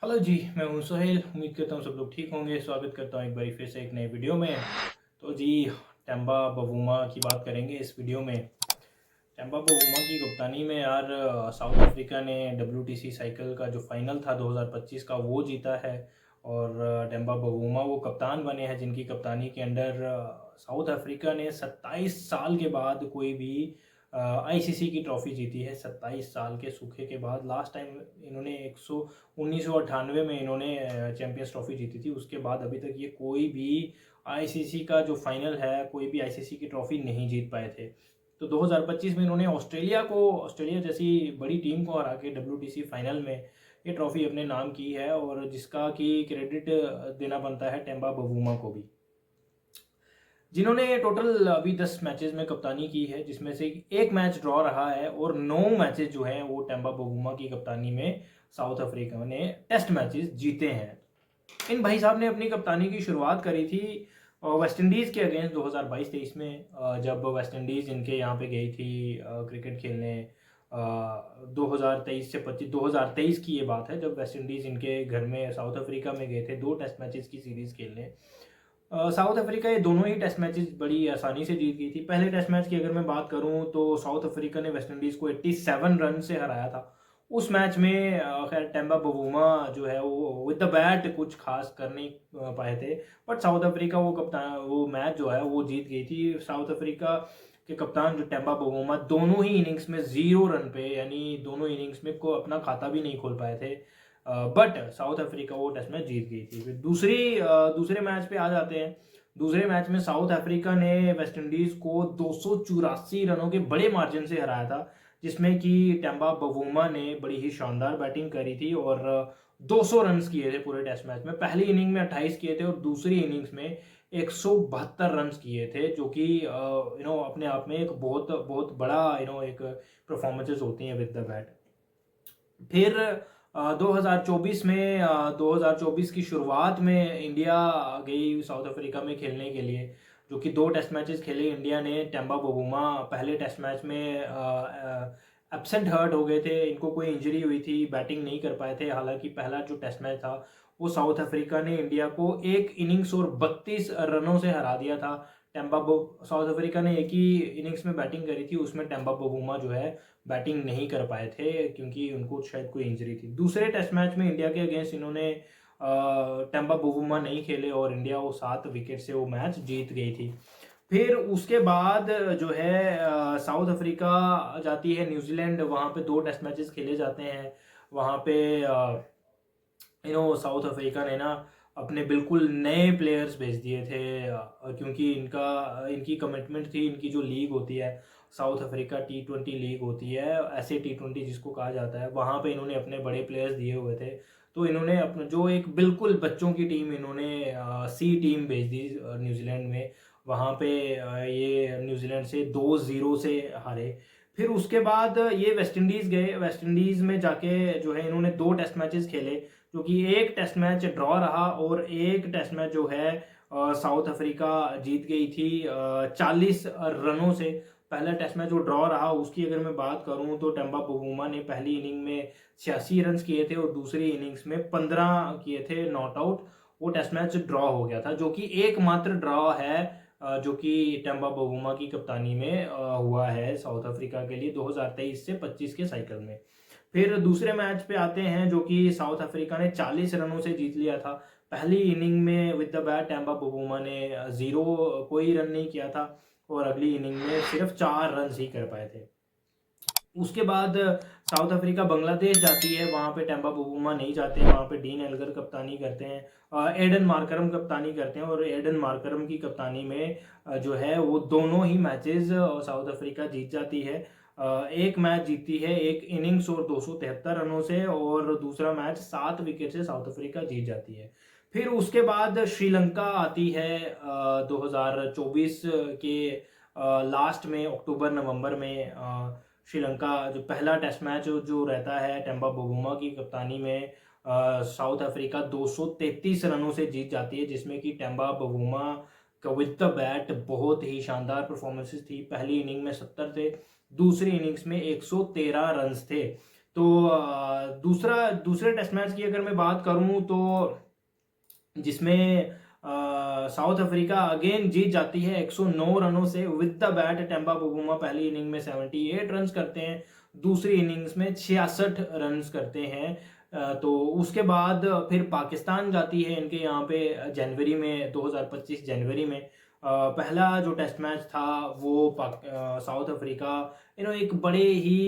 Hello जी, मैं हूं सोहेल। उम्मीद करता हूं सब लोग ठीक होंगे। स्वागत करता हूं एक बारी फिर से एक नए वीडियो में। तो जी, टेम्बा बवूमा की बात करेंगे इस वीडियो में। टेम्बा बवूमा की कप्तानी में यार साउथ अफ्रीका ने WTC साइकिल का जो फाइनल था 2025 का वो जीता है। और टेम्बा बवूमा वो कप्तान बने हैं जिनकी कप्तानी के अंडर साउथ अफ्रीका ने 27 साल के बाद कोई भी ICC की ट्रॉफी जीती है। 27 साल के सूखे के बाद लास्ट टाइम इन्होंने 1998 में इन्होंने चैंपियंस ट्रॉफी जीती थी। उसके बाद अभी तक ये कोई भी ICC का जो फाइनल है, कोई भी ICC की ट्रॉफी नहीं जीत पाए थे। तो 2025 में इन्होंने ऑस्ट्रेलिया जैसी बड़ी टीम को हरा के WTC फाइनल में ये ट्रॉफी अपने नाम की है, और जिसका कि क्रेडिट देना बनता है टेम्बा बवूमा को भी, जिन्होंने टोटल अभी 10 मैचेस में कप्तानी की है, जिसमें से एक मैच ड्रॉ रहा है और 9 मैचेस जो हैं वो टेम्बा बवूमा की कप्तानी में साउथ अफ्रीका ने टेस्ट मैचेस जीते हैं। इन भाई साहब ने अपनी कप्तानी की शुरुआत करी थी वेस्ट इंडीज़ के अगेंस्ट 2022-23 में, जब वेस्ट इंडीज़ इनके यहाँ पे गई थी क्रिकेट खेलने। 2023 से 25, 2023 की ये बात है जब वेस्ट इंडीज़ इनके घर में साउथ अफ्रीका में गए थे 2 टेस्ट मैचेस की सीरीज़ खेलने। साउथ अफ्रीका ये दोनों ही टेस्ट मैचेस बड़ी आसानी से जीत गई थी। पहले टेस्ट मैच की अगर मैं बात करूं तो साउथ अफ्रीका ने वेस्ट इंडीज़ को 87 रन से हराया था। उस मैच में खैर टेम्बा बवूमा जो है वो विद द बैट कुछ खास कर नहीं पाए थे, बट साउथ अफ्रीका वो मैच जो है वो जीत गई थी। साउथ अफ्रीका के कप्तान जो टेम्बा बवूमा दोनों ही इनिंग्स में 0 रन पे, यानी दोनों इनिंग्स में को अपना खाता भी नहीं खोल पाए थे, बट साउथ अफ्रीका वो टेस्ट मैच जीत गई थी। फिर दूसरे मैच पे आ जाते हैं। दूसरे मैच में साउथ अफ्रीका ने वेस्ट इंडीज को 284 रनों के बड़े मार्जिन से हराया था, जिसमें कि टेम्बा बवूमा ने बड़ी ही शानदार बैटिंग करी थी और 200 रन किए थे पूरे टेस्ट मैच में। पहली इनिंग में 28 किए थे और दूसरी इनिंग्स में 172 रन किए थे, जो कि अपने आप में एक बहुत बहुत बड़ा एक परफॉर्मेंसेज होती हैं विद द बैट। फिर 2024 की शुरुआत में इंडिया गई साउथ अफ्रीका में खेलने के लिए, जो कि 2 टेस्ट मैचेस खेले इंडिया ने। टेम्बा बवूमा पहले टेस्ट मैच में एब्सेंट हर्ट हो गए थे, इनको कोई इंजरी हुई थी, बैटिंग नहीं कर पाए थे। हालांकि पहला जो टेस्ट मैच था वो साउथ अफ्रीका ने इंडिया को एक इनिंग्स और 32 रनों से हरा दिया था। साउथ अफ्रीका ने एक ही इनिंग्स में बैटिंग करी थी, उसमें टेम्बा बवूमा जो है बैटिंग नहीं कर पाए थे क्योंकि उनको शायद कोई इंजरी थी। दूसरे टेस्ट मैच में इंडिया के अगेंस्ट इन्होंने टेम्बा बवूमा नहीं खेले और इंडिया वो 7 विकेट से वो मैच जीत गई थी। फिर उसके बाद जो है साउथ अफ्रीका जाती है न्यूजीलैंड, वहाँ पे 2 टेस्ट मैचेस खेले जाते हैं। वहाँ पे साउथ अफ्रीका ने ना अपने बिल्कुल नए प्लेयर्स भेज दिए थे, क्योंकि इनकी कमिटमेंट थी। इनकी जो लीग होती है साउथ अफ्रीका T20 लीग होती है, ऐसे T20 जिसको कहा जाता है, वहाँ पे इन्होंने अपने बड़े प्लेयर्स दिए हुए थे। तो इन्होंने अपने जो एक बिल्कुल बच्चों की टीम इन्होंने C टीम भेज दी न्यूजीलैंड में। वहाँ पे ये न्यूजीलैंड से 2-0 से हारे। फिर उसके बाद ये वेस्ट इंडीज़ गए। वेस्ट इंडीज़ में जाके जो है इन्होंने 2 टेस्ट मैचेस खेले, जो कि एक टेस्ट मैच ड्रॉ रहा और एक टेस्ट मैच जो है साउथ अफ्रीका जीत गई थी 40 रनों से। पहला टेस्ट मैच जो ड्रॉ रहा उसकी अगर मैं बात करूं तो टेम्बा बवूमा ने पहली इनिंग में 86 रन किए थे और दूसरी इनिंग्स में 15 किए थे नॉट आउट। वो टेस्ट मैच ड्रॉ हो गया था, जो कि एकमात्र ड्रॉ है जो कि टेम्बा बवूमा की कप्तानी में हुआ है साउथ अफ्रीका के लिए 2023 से 25 के साइकिल में। फिर दूसरे मैच पे आते हैं, जो कि साउथ अफ्रीका ने 40 रनों से जीत लिया था। पहली इनिंग में with the bat Temba Bavuma ने जीरो कोई रन नहीं किया था और अगली इनिंग में सिर्फ 4 रन ही कर पाए थे। उसके बाद साउथ अफ्रीका बांग्लादेश जाती है, वहाँ पे टेम्बा बवूमा नहीं जाते हैं, वहाँ पे डीन एल्गर कप्तानी करते हैं, एडन मार्करम कप्तानी करते हैं। और एडन मार्करम की कप्तानी में जो है वो दोनों ही मैचेस साउथ अफ्रीका जीत जाती है। एक मैच जीतती है एक इनिंग्स और 273 रनों से, और दूसरा मैच 7 विकेट से साउथ अफ्रीका जीत जाती है। फिर उसके बाद श्रीलंका आती है 2024 के लास्ट में, अक्टूबर नवंबर में। श्रीलंका जो पहला टेस्ट मैच जो रहता है टेम्बा बवूमा की कप्तानी में, साउथ अफ्रीका 233 रनों से जीत जाती है, जिसमें कि टेम्बा बवूमा का विद द बैट बहुत ही शानदार परफॉर्मेंसेस थी। पहली इनिंग में 70 थे, दूसरी इनिंग्स में 113 रन थे, तो दूसरे टेस्ट मैच की अगर मैं बात करूं तो जिसमें साउथ अफ्रीका अगेन जीत जाती है 109 रनों से विद द बैट। टेम्बा बबूमा पहली इनिंग में 78 रन्स करते हैं, दूसरी इनिंग्स में 66 रन्स करते हैं। तो उसके बाद फिर पाकिस्तान जाती है इनके यहाँ पे जनवरी में, 2025 जनवरी में। पहला जो टेस्ट मैच था वो साउथ अफ्रीका इन्होंने एक बड़े ही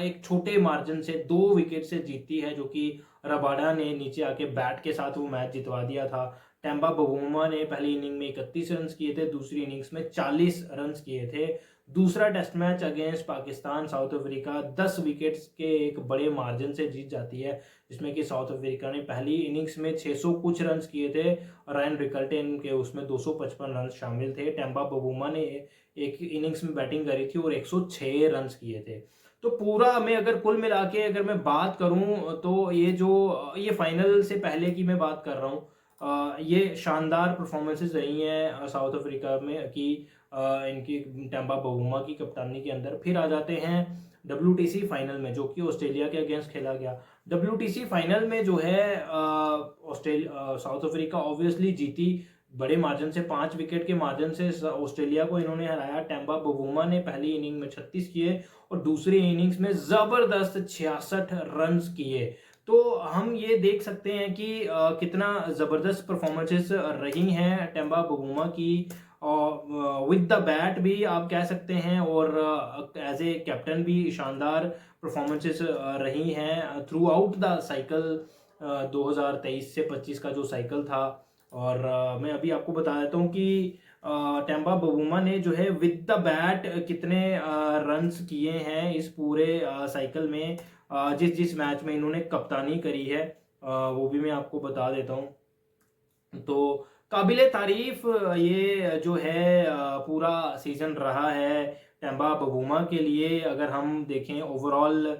एक छोटे मार्जिन से 2 विकेट से जीतती है, जो कि रबाडा ने नीचे आके बैट के साथ वो मैच जितवा दिया था। टेम्बा बवूमा ने पहली इनिंग में 31 रन किए थे, दूसरी इनिंग्स में 40 रन किए थे। दूसरा test match against Pakistan South Africa 10 wickets के एक बड़े मार्जिन से जीत जाती है, जिसमें कि साउथ अफ्रीका ने पहली इनिंग्स में 600 कुछ रन किए थे, रायन रिकल्टन के उसमें 255 रन शामिल थे। टेम्बा बवूमा ने एक इनिंग्स में बैटिंग करी थी और 106 रन किए थे। तो पूरा मैं अगर कुल मिला के अगर मैं बात करूं तो ये फाइनल से पहले की मैं बात कर रहा हूं, ये शानदार परफॉर्मेंसेस रही हैं साउथ अफ्रीका में कि इनकी टेम्बा बवूमा की कप्तानी के अंदर। फिर आ जाते हैं WTC फाइनल में, जो कि ऑस्ट्रेलिया के अगेंस्ट खेला गया। WTC फाइनल में जो है ऑस्ट्रेलिया साउथ अफ्रीका ऑब्वियसली जीती बड़े मार्जिन से, 5 विकेट के मार्जिन से ऑस्ट्रेलिया को इन्होंने हराया। टेम्बा बवूमा ने पहली इनिंग में 36 किए और दूसरी इनिंग्स में जबरदस्त 66 रन किए। तो हम ये देख सकते हैं कि कितना जबरदस्त परफॉर्मेंसेस रही हैं टेम्बा बवूमा की, और विद द बैट भी आप कह सकते हैं, और एज ए कैप्टन भी शानदार परफॉर्मेंसेस रही हैं थ्रू आउट द साइकिल, 2023 से 25 का जो साइकिल था। और मैं अभी आपको बता देता हूँ कि टेम्बा बवूमा ने जो है विद द बैट कितने रन्स किए हैं इस पूरे साइकिल में, जिस जिस मैच में इन्होंने कप्तानी करी है वो भी मैं आपको बता देता हूँ। तो काबिले तारीफ ये जो है पूरा सीजन रहा है टेम्बा बवूमा के लिए। अगर हम देखें ओवरऑल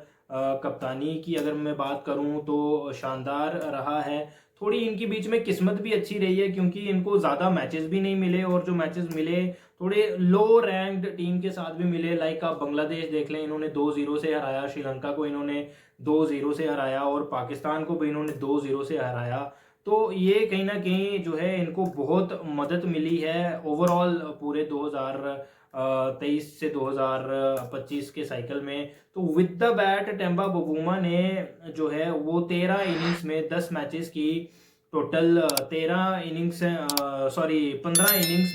कप्तानी की अगर मैं बात करूं तो शानदार रहा है। थोड़ी इनकी बीच में किस्मत भी अच्छी रही है, क्योंकि इनको ज़्यादा मैचेस भी नहीं मिले, और जो मैचेस मिले थोड़े लो रैंक्ड टीम के साथ भी मिले। लाइक आप बांग्लादेश देख लें, इन्होंने 2-0 से हराया, श्रीलंका को इन्होंने 2-0 से हराया, और पाकिस्तान को भी इन्होंने 2-0 से हराया। तो ये कहीं ना कहीं जो है इनको बहुत मदद मिली है ओवरऑल पूरे 2023 से 2025 के साइकिल में। तो with the bat Temba Bavuma ने जो है वो 13 इनिंग्स में 10 मैचेस की टोटल 15 इनिंग्स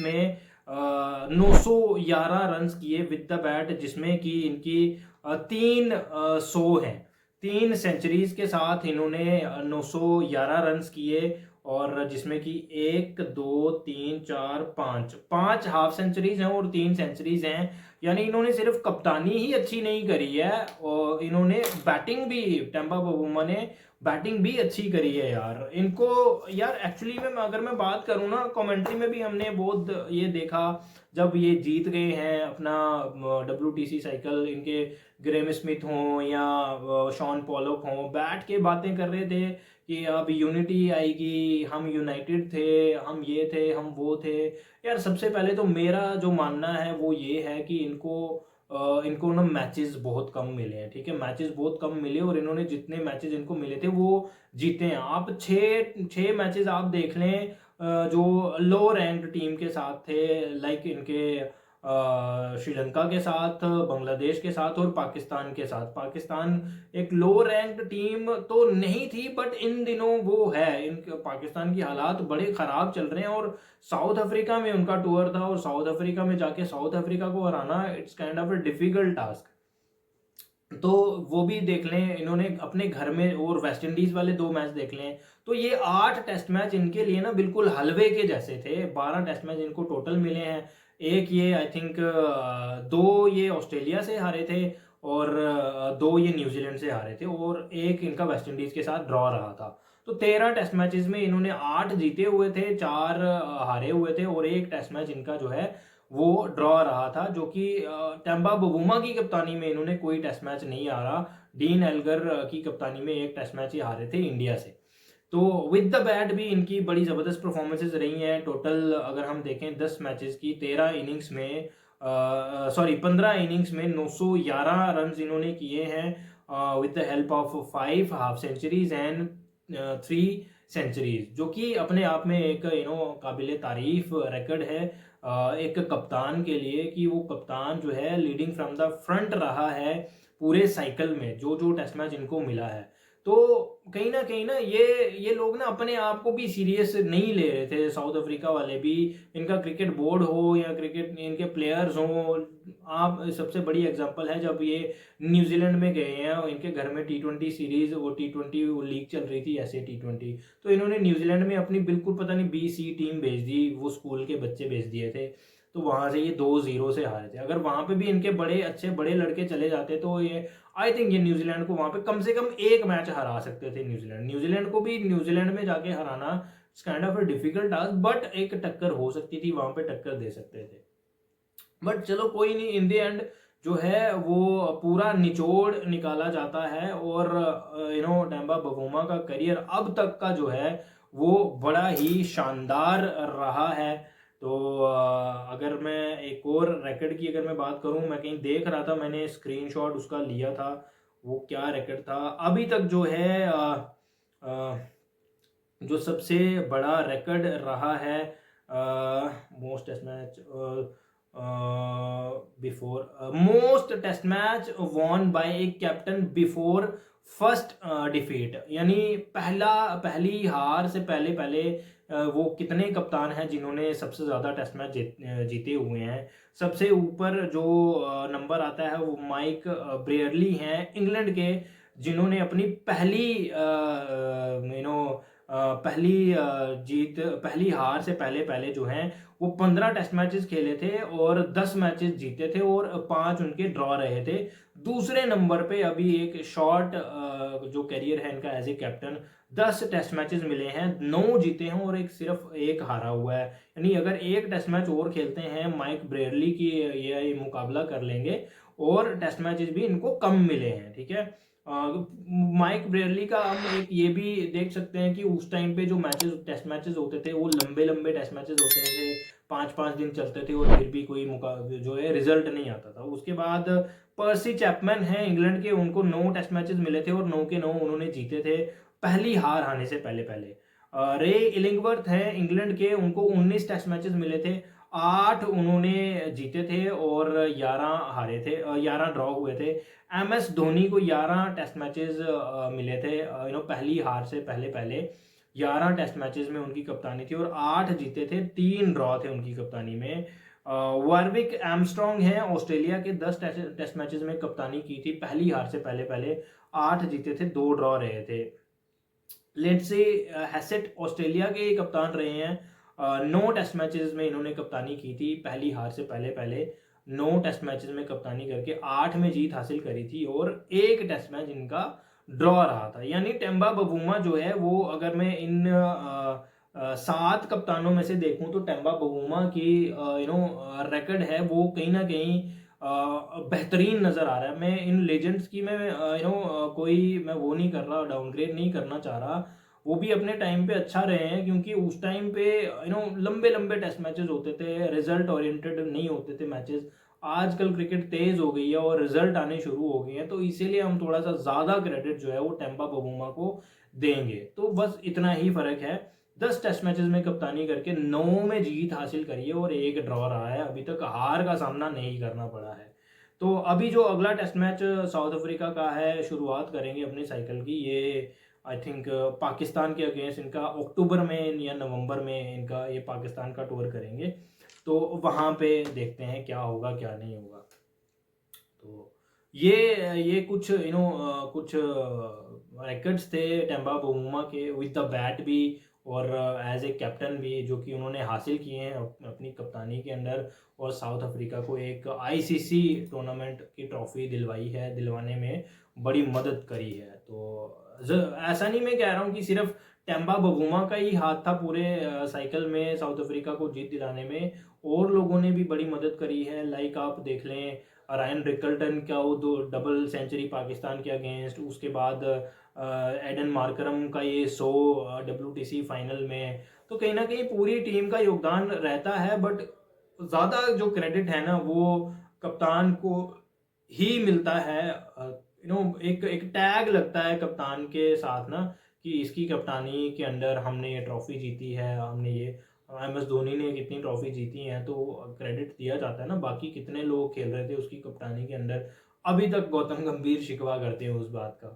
में 911 रन किए विद द बैट, जिसमें कि इनकी 300 हैं। 3 सेंचुरीज के साथ इन्होंने 911 रन किए, और जिसमें कि 1 2 3 4 5 हाफ सेंचुरीज हैं और 3 सेंचुरीज हैं। यानी इन्होंने सिर्फ कप्तानी ही अच्छी नहीं करी है, और इन्होंने बैटिंग भी, टेम्बा बवूमा ने बैटिंग भी अच्छी करी है यार। इनको यार एक्चुअली में अगर मैं बात करूँ ना, कमेंट्री में भी हमने बहुत ये देखा जब ये जीत गए हैं अपना WTC साइकिल, इनके ग्रेम स्मिथ हों या शॉन पॉलक हों, बैठ के बातें कर रहे थे कि अब यूनिटी आएगी, हम यूनाइटेड थे, हम ये थे, हम वो थे। यार सबसे पहले तो मेरा जो मानना है वो ये है कि इनको ना मैचेस बहुत कम मिले हैं, ठीक है, मैचेस बहुत कम मिले, और इन्होंने जितने मैचेस इनको मिले थे वो जीते हैं। आप छः मैचेस आप देख लें जो लो रैंक्ड टीम के साथ थे, लाइक इनके श्रीलंका के साथ, बांग्लादेश के साथ और पाकिस्तान के साथ। पाकिस्तान एक लो रैंक्ड टीम तो नहीं थी, बट इन दिनों वो है, इन पाकिस्तान की हालात बड़े ख़राब चल रहे हैं, और साउथ अफ्रीका में उनका टूर था, और साउथ अफ्रीका में जाके साउथ अफ्रीका को हराना it's kind of a difficult task. तो वो भी देख लें इन्होंने अपने घर में, और वेस्ट इंडीज वाले 2 मैच देख लें, तो ये 8 टेस्ट मैच इनके लिए ना बिल्कुल हलवे के जैसे थे। 12 टेस्ट मैच इनको टोटल मिले हैं। एक ये आई थिंक 2 ये ऑस्ट्रेलिया से हारे थे, और 2 ये न्यूजीलैंड से हारे थे, और एक इनका वेस्ट इंडीज के साथ ड्रॉ रहा था। तो 13 टेस्ट मैचेस में इन्होंने 8 जीते हुए थे, 4 हारे हुए थे, और एक टेस्ट मैच इनका जो है वो ड्रॉ रहा था, जो कि टेम्बा बवूमा की कप्तानी में इन्होंने कोई टेस्ट मैच नहीं हारा। डीन एल्गर की कप्तानी में एक टेस्ट मैच ही हारे थे इंडिया से। तो विद द बैट भी इनकी बड़ी ज़बरदस्त परफॉर्मेंसेज रही हैं। टोटल अगर हम देखें 10 मैचेस की 13 इनिंग्स में 15 इनिंग्स में 911 रन इन्होंने किए हैं, with the help of 5 half centuries and 3 centuries, जो कि अपने आप में एक काबिल तारीफ रिकॉर्ड है एक कप्तान के लिए, कि वो कप्तान जो है लीडिंग फ्रॉम द फ्रंट रहा है पूरे साइकिल में, जो जो टेस्ट मैच इनको मिला है। तो कहीं ना ये लोग ना अपने आप को भी सीरियस नहीं ले रहे थे, साउथ अफ्रीका वाले भी, इनका क्रिकेट बोर्ड हो या क्रिकेट इनके प्लेयर्स हो। आप सबसे बड़ी एग्जांपल है जब ये न्यूजीलैंड में गए हैं, इनके घर में T20 सीरीज, वो T20 लीग चल रही थी ऐसे T20, तो इन्होंने न्यूजीलैंड में अपनी बिल्कुल पता नहीं BC टीम भेज दी, वो स्कूल के बच्चे भेज दिए थे, तो वहां से ये 2-0 से हारे थे। अगर वहां पे भी इनके बड़े अच्छे बड़े लड़के चले जाते तो ये, आई थिंक, ये न्यूजीलैंड को वहां पे कम से कम एक मैच हरा सकते थे। न्यूजीलैंड को भी न्यूजीलैंड में जाके हराना kind of a difficult task, but एक टक्कर हो सकती थी, वहां पे टक्कर दे सकते थे। बट चलो कोई नहीं, इन द एंड जो है वो पूरा निचोड़ निकाला जाता है, और डेम्बा बवुमा का करियर अब तक का जो है वो बड़ा ही शानदार रहा है। तो अगर मैं एक और रिकॉर्ड की अगर मैं बात करूं, मैं कहीं देख रहा था, मैंने स्क्रीनशॉट उसका लिया था, वो क्या रिकॉर्ड था अभी तक जो है, जो सबसे बड़ा रिकॉर्ड रहा है most test match before most test match won by a captain before first defeat, यानी पहली हार से पहले पहले वो कितने कप्तान हैं जिन्होंने सबसे ज़्यादा टेस्ट मैच जीते हुए हैं। सबसे ऊपर जो नंबर आता है वो माइक ब्रेयरली हैं इंग्लैंड के, जिन्होंने अपनी पहली पहली हार से पहले पहले जो हैं वो 15 टेस्ट मैचेस खेले थे और 10 मैचेस जीते थे और 5 उनके ड्रॉ रहे थे। दूसरे नंबर पे अभी एक शॉर्ट जो करियर है इनका as a captain, 10 test matches मिले हैं, 9 जीते हैं और सिर्फ एक हारा हुआ है। यानी अगर एक टेस्ट मैच और खेलते हैं माइक ब्रेयरली की, ये मुकाबला कर लेंगे, और टेस्ट मैचेस भी इनको कम मिले हैं, ठीक है। माइक ब्रेयरली का हम एक ये भी देख सकते हैं कि उस टाइम पे जो टेस्ट मैचेस होते थे वो लंबे लंबे टेस्ट मैचेस होते थे, 5-5 दिन चलते थे और फिर भी कोई जो है रिजल्ट नहीं आता था। उसके बाद पर्सी चैपमैन है इंग्लैंड के, उनको 9 टेस्ट मैचेस मिले थे और 9 के 9 उन्होंने जीते थे पहली हार आने से पहले पहले। रे इलिंगवर्थ है इंग्लैंड के, उनको 19 टेस्ट मैचेस मिले थे, 8 उन्होंने जीते थे और 11 हारे थे, 11 ड्रॉ हुए थे। MS धोनी को 11 टेस्ट मैचेस मिले थे, पहली हार से पहले पहले 11 टेस्ट मैचेस में उनकी कप्तानी थी और 8 जीते थे, 3 ड्रॉ थे उनकी कप्तानी में। वार्विक एमस्ट्रॉन्ग है ऑस्ट्रेलिया के, 10 टेस्ट मैचेस में कप्तानी की थी पहली हार से पहले पहले, 8 जीते थे, 2 ड्रॉ रहे थे। लेट्से हैसेट ऑस्ट्रेलिया के कप्तान रहे हैं, 9 टेस्ट मैचेस में इन्होंने कप्तानी की थी पहली हार से पहले पहले, 9 टेस्ट मैचेस में कप्तानी करके 8 में जीत हासिल करी थी और 1 टेस्ट मैच इनका ड्रॉ रहा था। यानी टेम्बा बवुमा जो है वो, अगर मैं इन 7 कप्तानों में से देखूं तो टेम्बा बवुमा की रिकॉर्ड है वो कहीं ना कहीं बेहतरीन नजर आ रहा है। मैं इन लेजेंड्स की मैं कोई मैं वो नहीं कर रहा, डाउनग्रेड नहीं करना चाह रहा, वो भी अपने टाइम पे अच्छा रहे हैं, क्योंकि उस टाइम पे लंबे लंबे टेस्ट मैचेस होते थे, रिजल्ट ओरिएंटेड नहीं होते थे मैचेस। आजकल क्रिकेट तेज हो गई है और रिजल्ट आने शुरू हो गए हैं, तो इसीलिए हम थोड़ा सा ज्यादा क्रेडिट जो है वो टेम्पा बवुमा को देंगे। तो बस इतना ही फर्क है, 10 टेस्ट मैचेस में कप्तानी करके 9 में जीत हासिल करी है और 1 ड्रॉ रहा है, अभी तक हार का सामना नहीं करना पड़ा है। तो अभी जो अगला टेस्ट मैच साउथ अफ्रीका का है, शुरुआत करेंगे अपनी साइकिल की, ये आई थिंक पाकिस्तान के अगेंस्ट इनका अक्टूबर में या नवंबर में इनका ये पाकिस्तान का टूर करेंगे, तो वहाँ पे देखते हैं क्या होगा क्या नहीं होगा। तो ये कुछ कुछ रिकॉर्ड्स थे टेम्बा बवुमा के विद द बैट भी और एज ए कैप्टन भी, जो कि उन्होंने हासिल किए हैं अपनी कप्तानी के अंदर, और साउथ अफ्रीका को एक ICC टूर्नामेंट की ट्रॉफी दिलवाने में बड़ी मदद करी है। तो ऐसा नहीं मैं कह रहा हूँ कि सिर्फ टेम्बा बवुमा का ही हाथ था पूरे साइकिल में साउथ अफ्रीका को जीत दिलाने में, और लोगों ने भी बड़ी मदद करी है। लाइक आप देख लें रायन रिकल्टन का वो 2 डबल सेंचुरी पाकिस्तान के अगेंस्ट, उसके बाद एडन मार्करम का ये 100 WTC फाइनल में, तो कहीं ना कहीं पूरी टीम का योगदान रहता है, बट ज़्यादा जो क्रेडिट है ना वो कप्तान को ही मिलता है एक एक टैग लगता है कप्तान के साथ ना, कि इसकी कप्तानी के अंडर हमने ये ट्रॉफी जीती है, हमने ये MS धोनी ने कितनी ट्रॉफी जीती हैं, तो क्रेडिट दिया जाता है ना। बाकी कितने लोग खेल रहे थे उसकी कप्तानी के अंडर, अभी तक गौतम गंभीर शिकवा करते हैं उस बात का।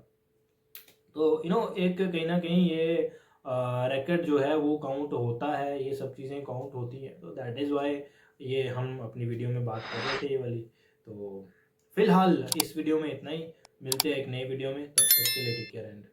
तो एक कहीं ना कहीं ये रैकेट जो है वो काउंट होता है, ये सब चीज़ें काउंट होती हैं, तो दैट इज़ वाई ये हम अपनी वीडियो में बात कर रहे थे ये वाली। तो फिलहाल इस वीडियो में इतना ही, मिलते हैं एक नए वीडियो में, तब तक के लिए टेक केयर एंड